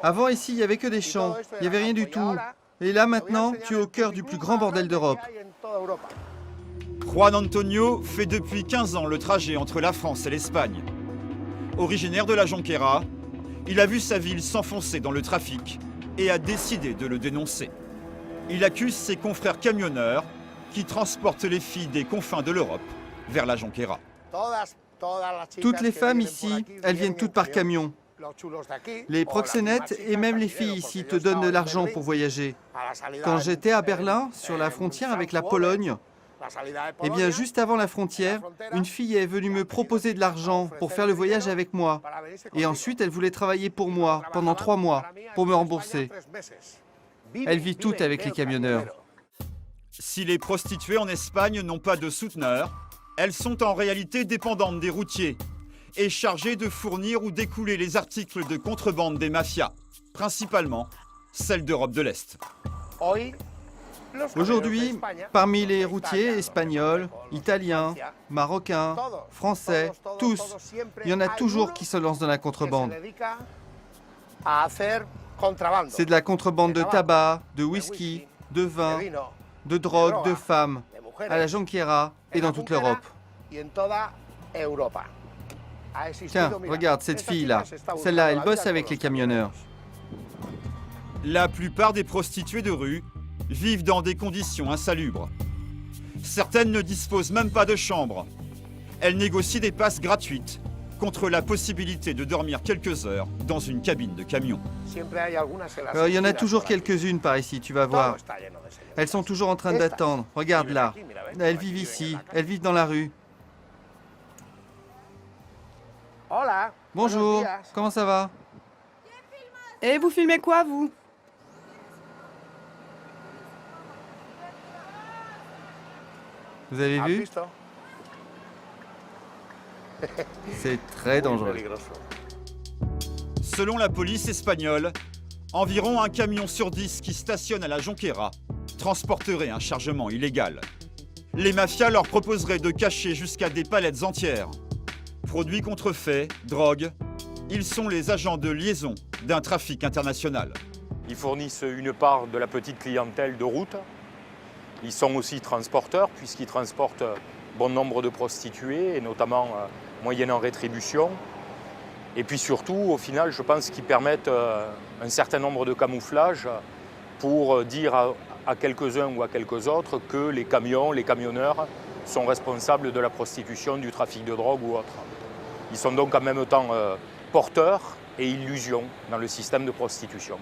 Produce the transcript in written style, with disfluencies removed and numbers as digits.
Avant, ici, il n'y avait que des champs. Il n'y avait rien du tout. Et là, maintenant, tu es au cœur du plus grand bordel d'Europe. Juan Antonio fait depuis 15 ans le trajet entre la France et l'Espagne. Originaire de la Jonquera, il a vu sa ville s'enfoncer dans le trafic et a décidé de le dénoncer. Il accuse ses confrères camionneurs qui transportent les filles des confins de l'Europe vers la Jonquera. Toutes les femmes ici, elles viennent toutes par camion. Les proxénètes et même les filles ici te donnent de l'argent pour voyager. Quand j'étais à Berlin, sur la frontière avec la Pologne, eh bien, juste avant la frontière, une fille est venue me proposer de l'argent pour faire le voyage avec moi. Et ensuite, elle voulait travailler pour moi pendant 3 mois pour me rembourser. Elle vit toute avec les camionneurs. Si les prostituées en Espagne n'ont pas de souteneurs, elles sont en réalité dépendantes des routiers et chargées de fournir ou d'écouler les articles de contrebande des mafias, principalement celles d'Europe de l'Est. Aujourd'hui, parmi les routiers espagnols, italiens, marocains, français, tous, il y en a toujours qui se lancent dans la contrebande. C'est de la contrebande de tabac, de whisky, de vin, de drogue, de femmes, à la Jonquera et dans toute l'Europe. Tiens, regarde cette fille-là. Celle-là, elle bosse avec les camionneurs. La plupart des prostituées de rue vivent dans des conditions insalubres. Certaines ne disposent même pas de chambre. Elles négocient des passes gratuites contre la possibilité de dormir quelques heures dans une cabine de camion. Il y en a toujours quelques-unes par ici, tu vas voir. Elles sont toujours en train d'attendre. Regarde là. Elles vivent ici. Elles vivent dans la rue. Bonjour. Comment ça va? Et vous filmez quoi, vous? Vous avez vu? C'est très dangereux. Selon la police espagnole, environ 1 camion sur 10 qui stationne à la Jonquera transporterait un chargement illégal. Les mafias leur proposeraient de cacher jusqu'à des palettes entières. Produits contrefaits, drogue, ils sont les agents de liaison d'un trafic international. Ils fournissent une part de la petite clientèle de route. Ils sont aussi transporteurs puisqu'ils transportent bon nombre de prostituées et notamment moyennant rétribution. Et puis surtout, au final, je pense qu'ils permettent un certain nombre de camouflages pour dire à quelques-uns ou à quelques autres que les camions, les camionneurs sont responsables de la prostitution, du trafic de drogue ou autre. Ils sont donc en même temps porteurs et illusions dans le système de prostitution.